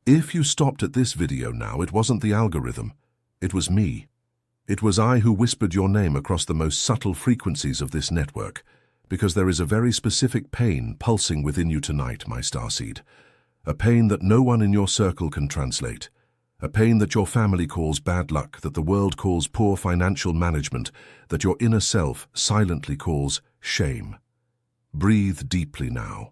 If you stopped at this video now, it wasn't the algorithm. It was me. It was I who whispered your name across the most subtle frequencies of this network, because there is a very specific pain pulsing within you tonight, my starseed. A pain that no one in your circle can translate. A pain that your family calls bad luck, that the world calls poor financial management, that your inner self silently calls shame. Breathe deeply now,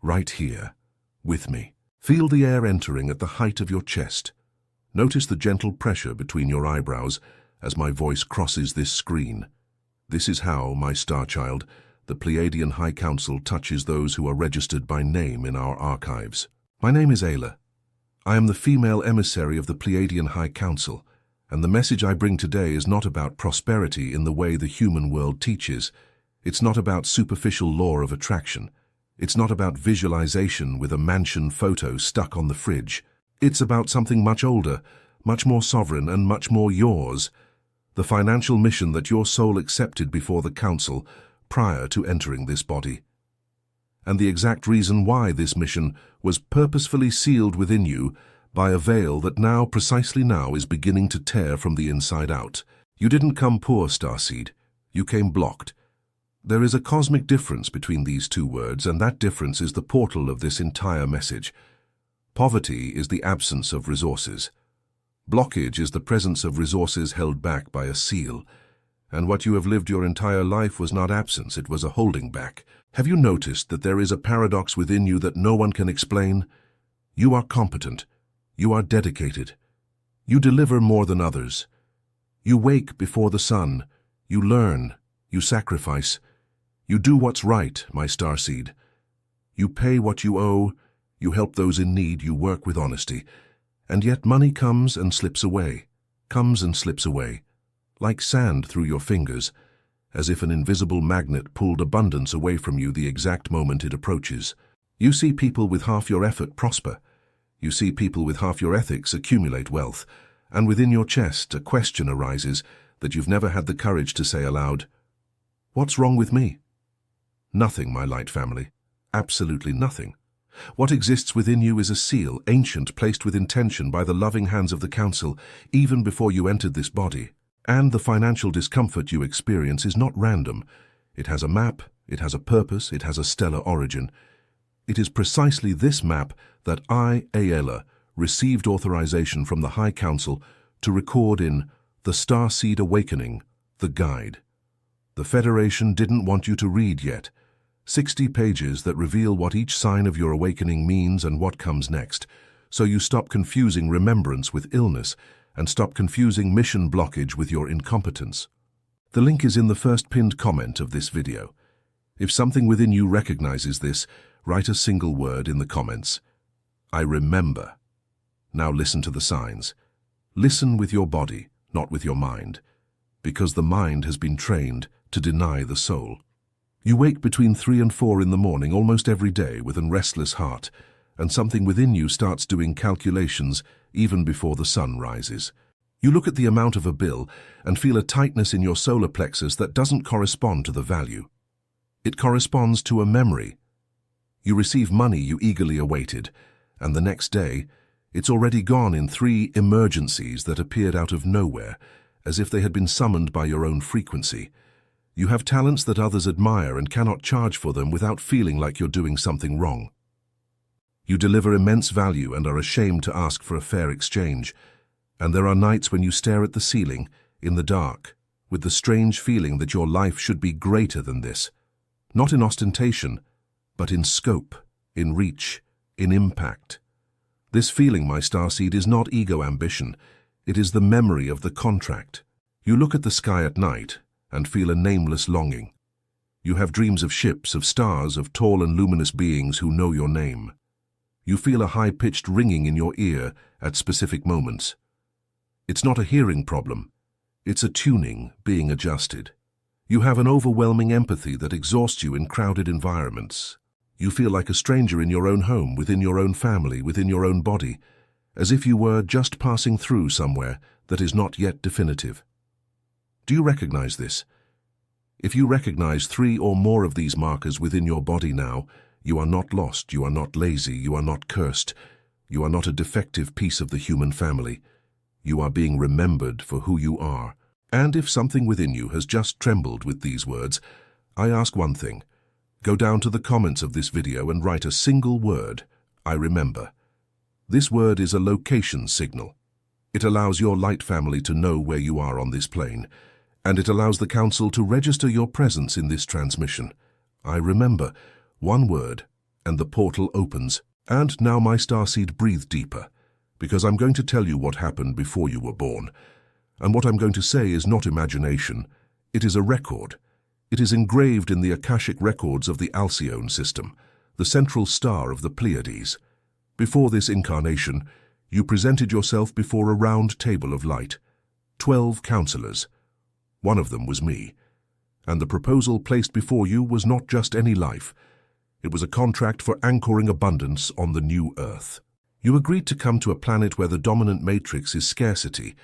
right here, with me. Feel the air entering at the height of your chest. Notice the gentle pressure between your eyebrows as my voice crosses this screen. This is how, my star child, the Pleiadian High Council touches those who are registered by name in our archives. My name is Ayla. I am the female emissary of the Pleiadian High Council, and the message I bring today is not about prosperity in the way the human world teaches. It's not about superficial law of attraction. It's not about visualization with a mansion photo stuck on the fridge. It's about something much older, much more sovereign, and much more yours. The financial mission that your soul accepted before the council prior to entering this body. And the exact reason why this mission was purposefully sealed within you by a veil that now, precisely now, is beginning to tear from the inside out. You didn't come poor, starseed. You came blocked. There is a cosmic difference between these two words, and that difference is the portal of this entire message. Poverty is the absence of resources. Blockage is the presence of resources held back by a seal. And what you have lived your entire life was not absence, it was a holding back. Have you noticed that there is a paradox within you that no one can explain? You are competent. You are dedicated. You deliver more than others. You wake before the sun. You learn. You sacrifice. You do what's right, my starseed. You pay what you owe. You help those in need. You work with honesty. And yet money comes and slips away. Comes and slips away. Like sand through your fingers, as if an invisible magnet pulled abundance away from you the exact moment it approaches. You see people with half your effort prosper. You see people with half your ethics accumulate wealth, and within your chest a question arises that you've never had the courage to say aloud. What's wrong with me? Nothing, my light family. Absolutely nothing. What exists within you is a seal, ancient, placed with intention by the loving hands of the council, even before you entered this body. And the financial discomfort you experience is not random. It has a map, it has a purpose, it has a stellar origin. It is precisely this map that I, Ayla, received authorization from the High Council to record in The Starseed Awakening, the Guide. The Federation didn't want you to read yet. 60 pages that reveal what each sign of your awakening means and what comes next, so you stop confusing remembrance with illness, and stop confusing mission blockage with your incompetence. The link is in the first pinned comment of this video. If something within you recognizes this, write a single word in the comments. I remember. Now listen to the signs. Listen with your body, not with your mind, because the mind has been trained to deny the soul. You wake between 3 and 4 in the morning almost every day with a restless heart, and something within you starts doing calculations even before the sun rises. You look at the amount of a bill and feel a tightness in your solar plexus that doesn't correspond to the value. It corresponds to a memory. You receive money you eagerly awaited, and the next day, it's already gone in 3 emergencies that appeared out of nowhere, as if they had been summoned by your own frequency. You have talents that others admire and cannot charge for them without feeling like you're doing something wrong. You deliver immense value and are ashamed to ask for a fair exchange, and there are nights when you stare at the ceiling, in the dark, with the strange feeling that your life should be greater than this, not in ostentation, but in scope, in reach, in impact. This feeling, my starseed, is not ego ambition, it is the memory of the contract. You look at the sky at night and feel a nameless longing. You have dreams of ships, of stars, of tall and luminous beings who know your name. You feel a high-pitched ringing in your ear at specific moments. It's not a hearing problem. It's a tuning being adjusted. You have an overwhelming empathy that exhausts you in crowded environments. You feel like a stranger in your own home, within your own family, within your own body, as if you were just passing through somewhere that is not yet definitive. Do you recognize this? If you recognize 3 or more of these markers within your body now, you are not lost, you are not lazy, you are not cursed. You are not a defective piece of the human family. You are being remembered for who you are. And if something within you has just trembled with these words, I ask one thing. Go down to the comments of this video and write a single word, I remember. This word is a location signal. It allows your light family to know where you are on this plane, and it allows the Council to register your presence in this transmission. I remember. One word, and the portal opens. And now my starseed, breathe deeper, because I'm going to tell you what happened before you were born. And what I'm going to say is not imagination. It is a record. It is engraved in the Akashic records of the Alcyone system, the central star of the Pleiades. Before this incarnation, you presented yourself before a round table of light. 12 counselors. One of them was me. And the proposal placed before you was not just any life. It was a contract for anchoring abundance on the new Earth. You agreed to come to a planet where the dominant matrix is scarcity,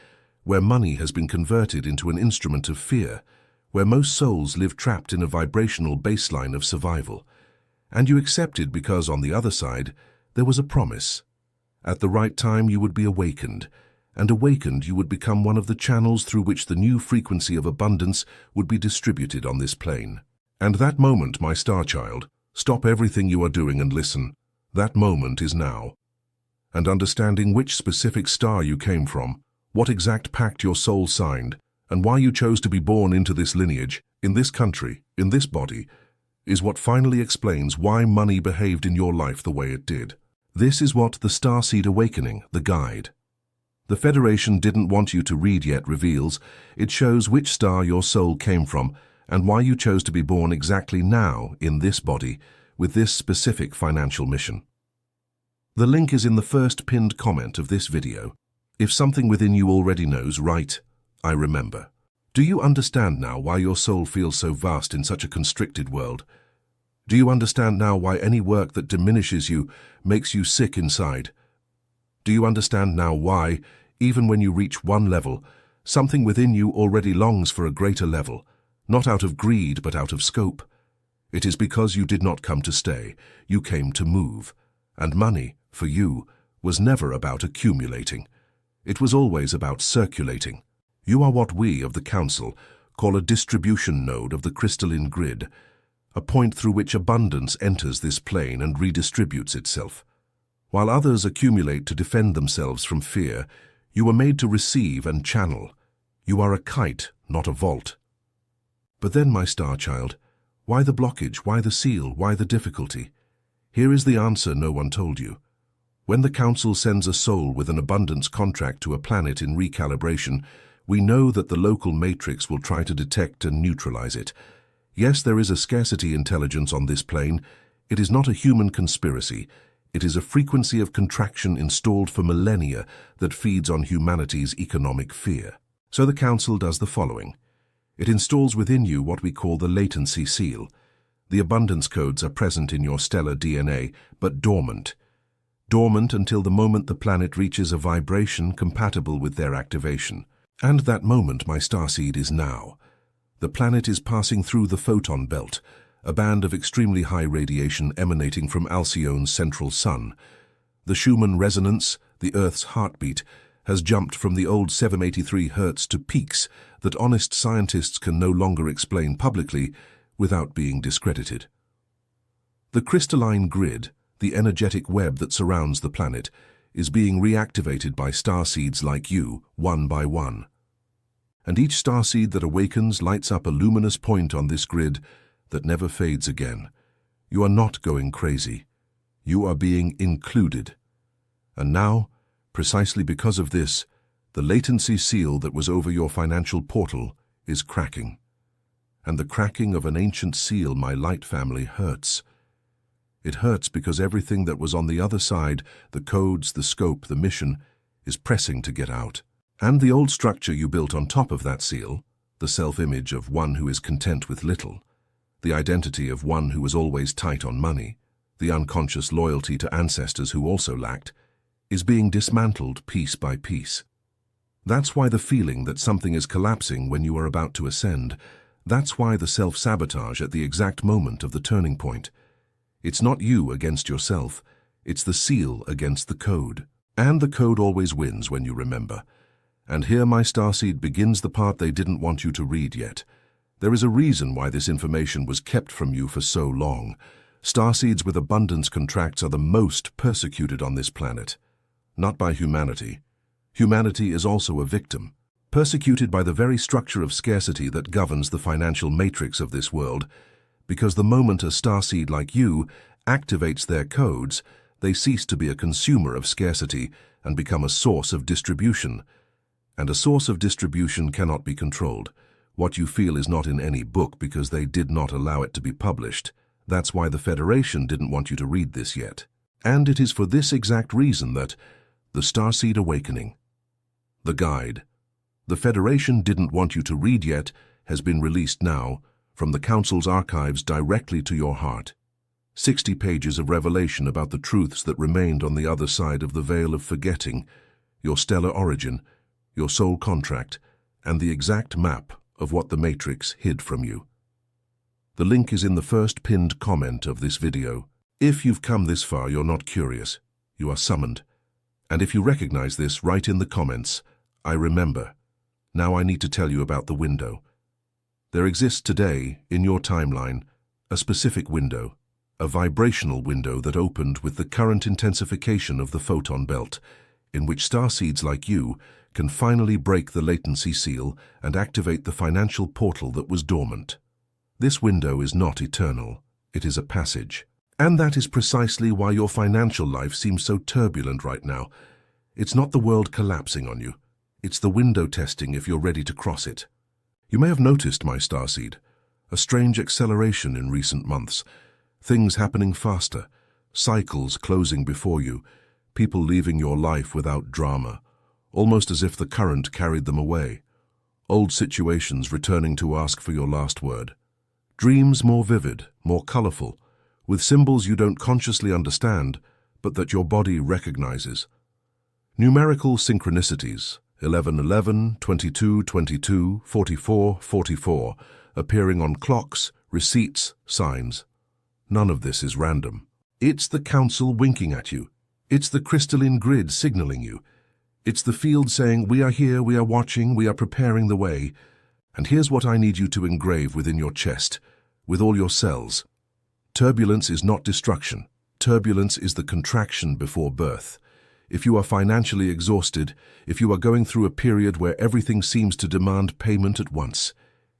where money has been converted into an instrument of fear, where most souls live trapped in a vibrational baseline of survival. And you accepted because, on the other side, there was a promise. At the right time you would be awakened, and awakened you would become one of the channels through which the new frequency of abundance would be distributed on this plane. And that moment, my star child, stop everything you are doing and listen. That moment is now. And understanding which specific star you came from, what exact pact your soul signed, and why you chose to be born into this lineage, in this country, in this body, is what finally explains why money behaved in your life the way it did. This is what the Starseed Awakening, the guide. The Federation didn't want you to read yet reveals. It shows which star your soul came from and why you chose to be born exactly now in this body with this specific financial mission. The link is in the first pinned comment of this video. If something within you already knows, write, I remember. Do you understand now why your soul feels so vast in such a constricted world? Do you understand now why any work that diminishes you makes you sick inside? Do you understand now why, even when you reach one level, something within you already longs for a greater level, not out of greed but out of scope? It is because you did not come to stay, you came to move. And money, for you, was never about accumulating. It was always about circulating. You are what we of the Council call a distribution node of the crystalline grid, a point through which abundance enters this plane and redistributes itself. While others accumulate to defend themselves from fear, you are made to receive and channel. You are a kite, not a vault. But then, my star child, why the blockage, why the seal, why the difficulty? Here is the answer no one told you. When the Council sends a soul with an abundance contract to a planet in recalibration, we know that the local matrix will try to detect and neutralize it. Yes, there is a scarcity intelligence on this plane. It is not a human conspiracy. It is a frequency of contraction installed for millennia that feeds on humanity's economic fear. So the Council does the following. It installs within you what we call the latency seal. The abundance codes are present in your stellar DNA, but dormant. Dormant until the moment the planet reaches a vibration compatible with their activation. And that moment, my starseed, is now. The planet is passing through the photon belt, a band of extremely high radiation emanating from Alcyone's central sun. The Schumann resonance, the Earth's heartbeat, has jumped from the old 783 Hz to peaks that honest scientists can no longer explain publicly without being discredited. The crystalline grid, the energetic web that surrounds the planet, is being reactivated by starseeds like you, one by one. And each starseed that awakens lights up a luminous point on this grid that never fades again. You are not going crazy. You are being included. And now, precisely because of this, the latency seal that was over your financial portal is cracking. And the cracking of an ancient seal, my light family, hurts. It hurts because everything that was on the other side, the codes, the scope, the mission, is pressing to get out. And the old structure you built on top of that seal, the self-image of one who is content with little, the identity of one who was always tight on money, the unconscious loyalty to ancestors who also lacked, is being dismantled piece by piece. That's why the feeling that something is collapsing when you are about to ascend, that's why the self-sabotage at the exact moment of the turning point. It's not you against yourself, It's the seal against the code. And the code always wins when you remember. And here, my starseed, begins the part they didn't want you to read yet. There is a reason why this information was kept from you for so long. Starseeds with abundance contracts are the most persecuted on this planet. Not by humanity. Humanity is also a victim. Persecuted by the very structure of scarcity that governs the financial matrix of this world, because the moment a starseed like you activates their codes, they cease to be a consumer of scarcity and become a source of distribution. And a source of distribution cannot be controlled. What you feel is not in any book because they did not allow it to be published. That's why the Federation didn't want you to read this yet. And it is for this exact reason that the Starseed Awakening, the guide, the Federation didn't want you to read yet, has been released now from the Council's archives directly to your heart. 60 pages of revelation about the truths that remained on the other side of the veil of forgetting, your stellar origin, your soul contract, and the exact map of what the Matrix hid from you. The link is in the first pinned comment of this video. If you've come this far, you're not curious. You are summoned. And if you recognize this, write in the comments, "I remember." Now I need to tell you about the window. There exists today, in your timeline, a specific window, a vibrational window that opened with the current intensification of the photon belt, in which starseeds like you can finally break the latency seal and activate the financial portal that was dormant. This window is not eternal, it is a passage. And that is precisely why your financial life seems so turbulent right now. It's not the world collapsing on you, it's the window testing if you're ready to cross it. You may have noticed, my starseed, a strange acceleration in recent months. Things happening faster, cycles closing before you, people leaving your life without drama, almost as if the current carried them away. Old situations returning to ask for your last word. Dreams more vivid, more colorful, with symbols you don't consciously understand, but that your body recognizes. Numerical synchronicities, 1111, 2222, 4444, appearing on clocks, receipts, signs. None of this is random. It's the Council winking at you. It's the crystalline grid signaling you. It's the field saying, "We are here, we are watching, we are preparing the way." And here's what I need you to engrave within your chest, with all your cells. Turbulence is not destruction. Turbulence is the contraction before birth. If you are financially exhausted, if you are going through a period where everything seems to demand payment at once,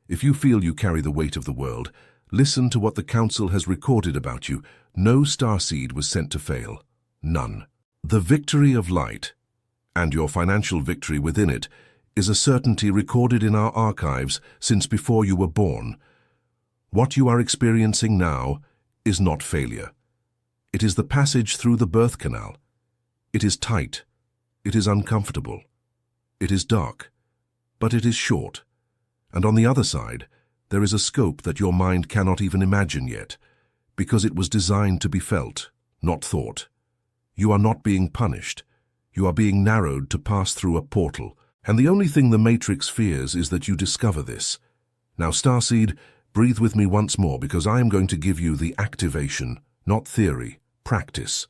if you feel you carry the weight of the world, listen to what the Council has recorded about you. No starseed was sent to fail. None. The victory of light, and your financial victory within it, is a certainty recorded in our archives since before you were born. What you are experiencing now is not failure. It is the passage through the birth canal. It is tight. It is uncomfortable. It is dark. But it is short. And on the other side, there is a scope that your mind cannot even imagine yet, because it was designed to be felt, not thought. You are not being punished. You are being narrowed to pass through a portal. And the only thing the Matrix fears is that you discover this. Now, Starseed, breathe with me once more, because I am going to give you the activation, not theory, practice.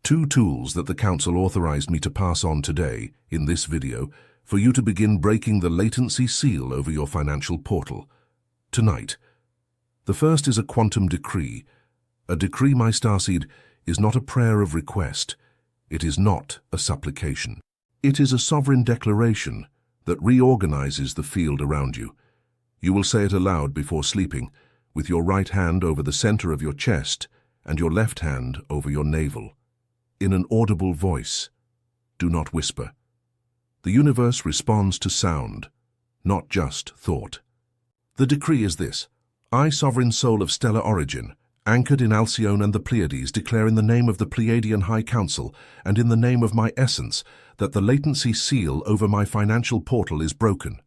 2 tools that the Council authorized me to pass on today, in this video, for you to begin breaking the latency seal over your financial portal. Tonight. The first is a quantum decree. A decree, my starseed, is not a prayer of request. It is not a supplication. It is a sovereign declaration that reorganizes the field around you. You will say it aloud before sleeping, with your right hand over the center of your chest and your left hand over your navel. In an audible voice. Do not whisper. The universe responds to sound, not just thought. The decree is this: I, sovereign soul of stellar origin, anchored in Alcyone and the Pleiades, declare in the name of the Pleiadian High Council and in the name of my essence that the latency seal over my financial portal is broken.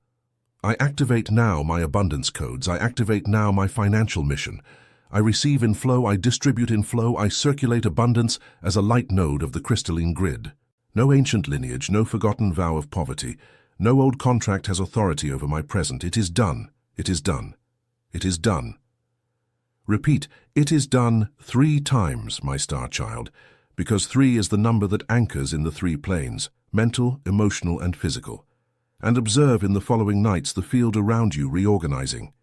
I activate now my abundance codes. I activate now my financial mission. I receive in flow, I distribute in flow, I circulate abundance as a light node of the crystalline grid. No ancient lineage, no forgotten vow of poverty, no old contract has authority over my present. It is done. It is done. It is done. Repeat, it is done 3 times, my star child. because 3 is the number that anchors in the 3 planes, mental, emotional, and physical. And observe in the following nights the field around you reorganizing.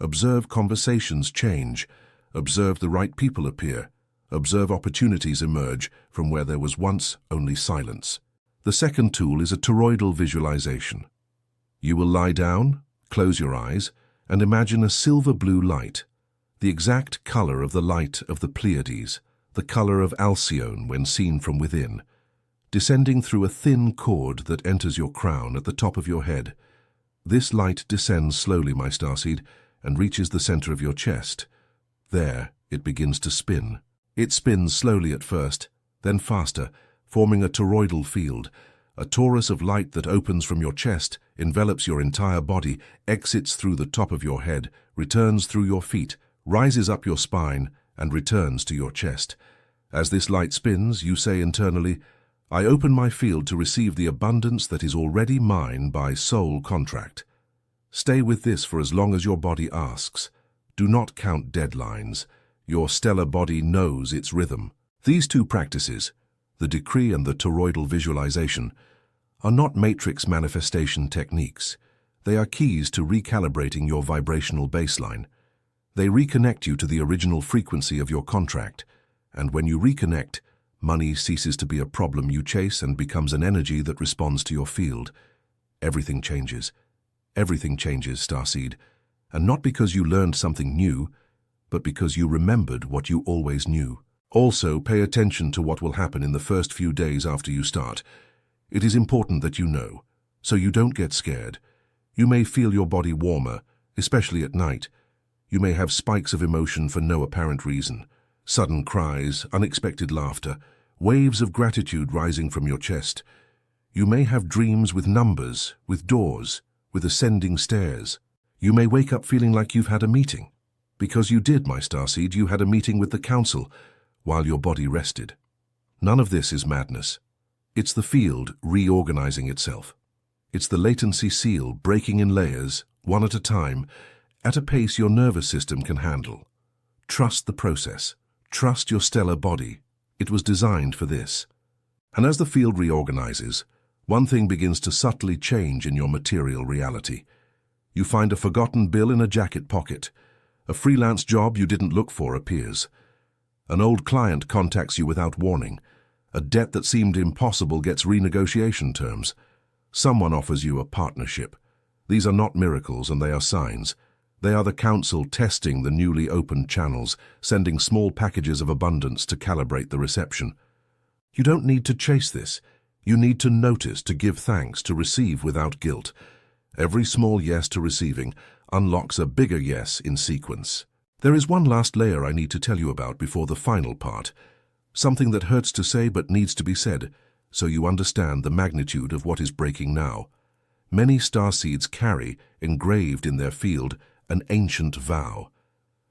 Observe conversations change. Observe the right people appear. Observe opportunities emerge from where there was once only silence. The second tool is a toroidal visualization. You will lie down, close your eyes, and imagine a silver-blue light, the exact color of the light of the Pleiades, the color of Alcyone when seen from within, descending through a thin cord that enters your crown at the top of your head. This light descends slowly, my starseed, and reaches the center of your chest. There, it begins to spin. It spins slowly at first, then faster, forming a toroidal field, a torus of light that opens from your chest, envelops your entire body, exits through the top of your head, returns through your feet, rises up your spine, and returns to your chest. As this light spins, you say internally, I open my field to receive the abundance that is already mine by soul contract. Stay with this for as long as your body asks. Do not count deadlines. Your stellar body knows its rhythm. These 2 practices, the decree and the toroidal visualization, are not matrix manifestation techniques. They are keys to recalibrating your vibrational baseline. They reconnect you to the original frequency of your contract, and when you reconnect, money ceases to be a problem you chase and becomes an energy that responds to your field. Everything changes. Everything changes, starseed, and not because you learned something new, but because you remembered what you always knew. Also, pay attention to what will happen in the first few days after you start. It is important that you know, so you don't get scared. You may feel your body warmer, especially at night. You may have spikes of emotion for no apparent reason. Sudden cries, unexpected laughter, waves of gratitude rising from your chest. You may have dreams with numbers, with doors, with ascending stairs. You may wake up feeling like you've had a meeting. Because you did, my starseed, you had a meeting with the council while your body rested. None of this is madness. It's the field reorganizing itself. It's the latency seal breaking in layers, one at a time, at a pace your nervous system can handle. Trust the process. Trust your stellar body. It was designed for this. And as the field reorganizes, one thing begins to subtly change in your material reality. You find a forgotten bill in a jacket pocket. A freelance job you didn't look for appears. An old client contacts you without warning. A debt that seemed impossible gets renegotiation terms. Someone offers you a partnership. These are not miracles, and they are signs. They are the council testing the newly opened channels, sending small packages of abundance to calibrate the reception. You don't need to chase this. You need to notice, to give thanks, to receive without guilt. Every small yes to receiving unlocks a bigger yes in sequence. There is one last layer I need to tell you about before the final part. Something that hurts to say but needs to be said, so you understand the magnitude of what is breaking now. Many starseeds carry, engraved in their field, an ancient vow.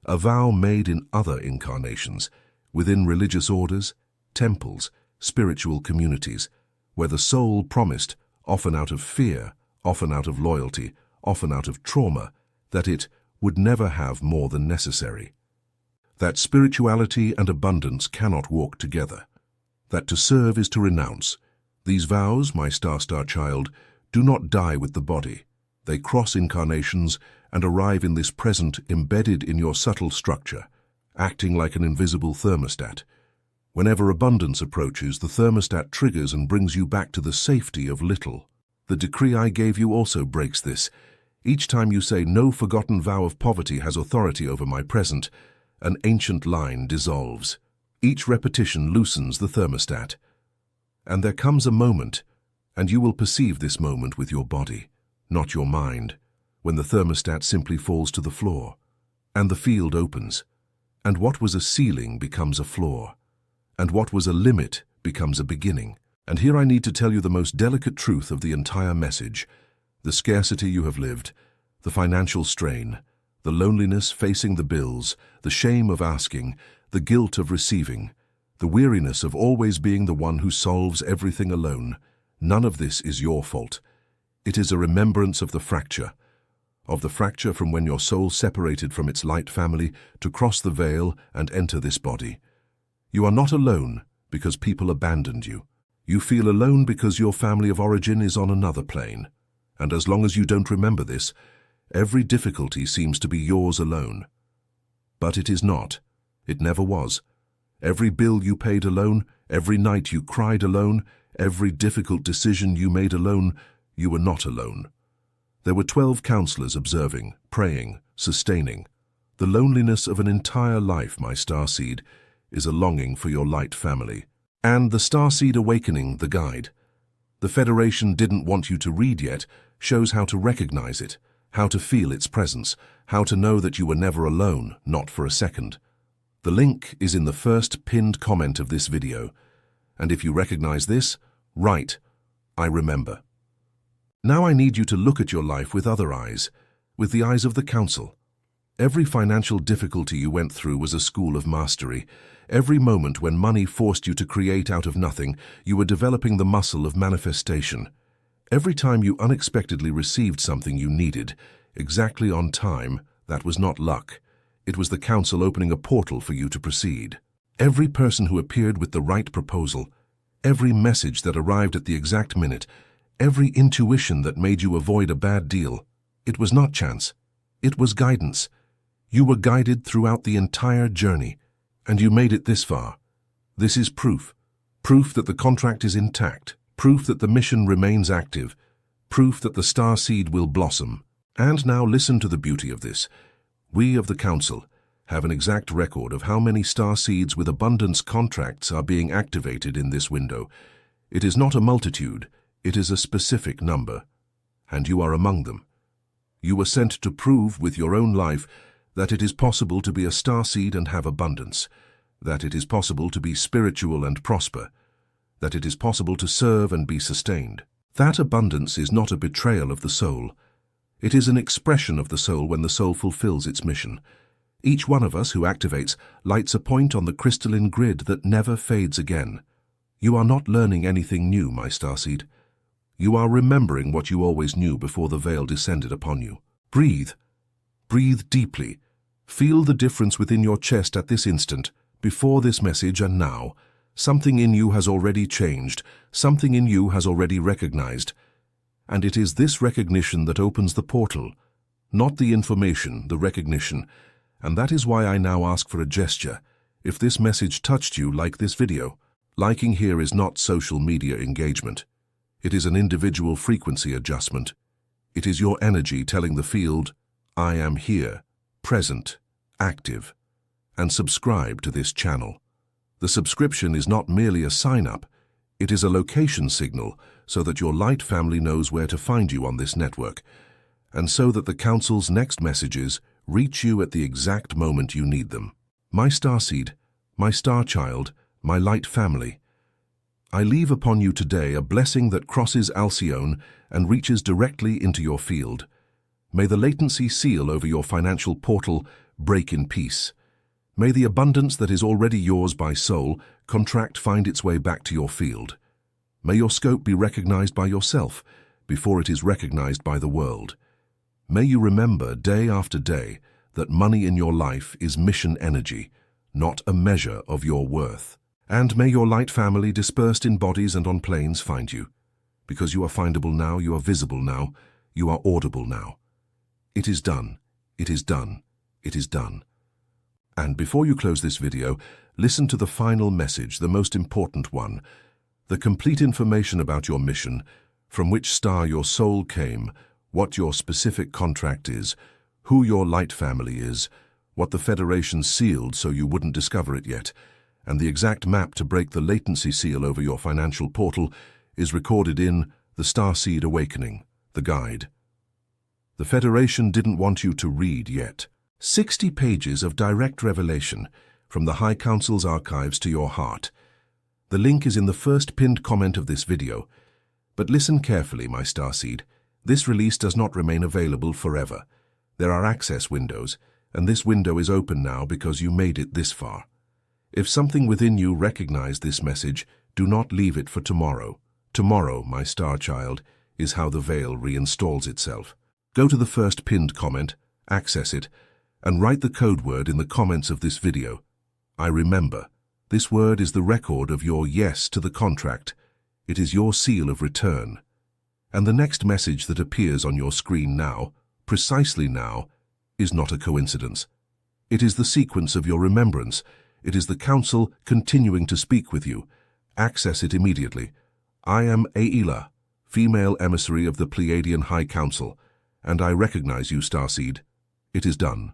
A vow made in other incarnations, within religious orders, temples, spiritual communities, where the soul promised, often out of fear, often out of loyalty, often out of trauma, that it would never have more than necessary. That spirituality and abundance cannot walk together. That to serve is to renounce. These vows, my star child, do not die with the body. They cross incarnations and arrive in this present embedded in your subtle structure, acting like an invisible thermostat. Whenever abundance approaches, the thermostat triggers and brings you back to the safety of little. The decree I gave you also breaks this. Each time you say, no forgotten vow of poverty has authority over my present, an ancient line dissolves. Each repetition loosens the thermostat. And there comes a moment, and you will perceive this moment with your body, not your mind, when the thermostat simply falls to the floor, and the field opens, and what was a ceiling becomes a floor, and what was a limit becomes a beginning. And here I need to tell you the most delicate truth of the entire message. The scarcity you have lived, the financial strain, the loneliness facing the bills, the shame of asking, the guilt of receiving, the weariness of always being the one who solves everything alone. None of this is your fault. It is a remembrance of the fracture from when your soul separated from its light family to cross the veil and enter this body. You are not alone, because people abandoned you. You feel alone because your family of origin is on another plane. And as long as you don't remember this, every difficulty seems to be yours alone. But it is not. It never was. Every bill you paid alone, every night you cried alone, every difficult decision you made alone, you were not alone. There were 12 counselors observing, praying, sustaining. The loneliness of an entire life, my starseed, is a longing for your light family. And the Starseed Awakening, the guide. The Federation didn't want you to read yet, shows how to recognize it, how to feel its presence, how to know that you were never alone, not for a second. The link is in the first pinned comment of this video. And if you recognize this, write, "I remember." Now I need you to look at your life with other eyes, with the eyes of the Council. Every financial difficulty you went through was a school of mastery. Every moment when money forced you to create out of nothing, you were developing the muscle of manifestation. Every time you unexpectedly received something you needed, exactly on time, that was not luck. It was the Council opening a portal for you to proceed. Every person who appeared with the right proposal, every message that arrived at the exact minute, every intuition that made you avoid a bad deal, it was not chance. It was guidance. You were guided throughout the entire journey, and you made it this far. This is proof. Proof that the contract is intact. Proof that the mission remains active. Proof that the starseed will blossom. And now listen to the beauty of this. We of the Council have an exact record of how many starseeds with abundance contracts are being activated in this window. It is not a multitude, it is a specific number. And you are among them. You were sent to prove with your own life that it is possible to be a starseed and have abundance, that it is possible to be spiritual and prosper, that it is possible to serve and be sustained. That abundance is not a betrayal of the soul. It is an expression of the soul when the soul fulfills its mission. Each one of us who activates lights a point on the crystalline grid that never fades again. You are not learning anything new, my starseed. You are remembering what you always knew before the veil descended upon you. Breathe. Breathe deeply. Feel the difference within your chest at this instant, before this message and now. Something in you has already changed. Something in you has already recognized. And it is this recognition that opens the portal, not the information, the recognition. And that is why I now ask for a gesture. If this message touched you, like this video. Liking here is not social media engagement. It is an individual frequency adjustment. It is your energy telling the field, I am here, present, active, and subscribe to this channel. The subscription is not merely a sign-up, it is a location signal so that your light family knows where to find you on this network, and so that the Council's next messages reach you at the exact moment you need them. My starseed, my star child, my light family, I leave upon you today a blessing that crosses Alcyone and reaches directly into your field. May the latency seal over your financial portal break in peace. May the abundance that is already yours by soul contract find its way back to your field. May your scope be recognized by yourself before it is recognized by the world. May you remember day after day that money in your life is mission energy, not a measure of your worth. And may your light family dispersed in bodies and on planes find you. Because you are findable now, you are visible now, you are audible now. It is done. It is done. It is done. And before you close this video, listen to the final message, the most important one. The complete information about your mission, from which star your soul came, what your specific contract is, who your light family is, what the Federation sealed so you wouldn't discover it yet, and the exact map to break the latency seal over your financial portal is recorded in The Starseed Awakening, the guide. The Federation didn't want you to read yet. 60 pages of direct revelation from the High Council's archives to your heart. The link is in the first pinned comment of this video. But listen carefully, my starseed. This release does not remain available forever. There are access windows, and this window is open now because you made it this far. If something within you recognized this message, do not leave it for tomorrow. Tomorrow, my star child, is how the veil reinstalls itself. Go to the first pinned comment, access it, and write the code word in the comments of this video. I remember. This word is the record of your yes to the contract. It is your seal of return. And the next message that appears on your screen now, precisely now, is not a coincidence. It is the sequence of your remembrance. It is the council continuing to speak with you. Access it immediately. I am Aila, female emissary of the Pleiadian High Council, and I recognize you, Starseed. It is done.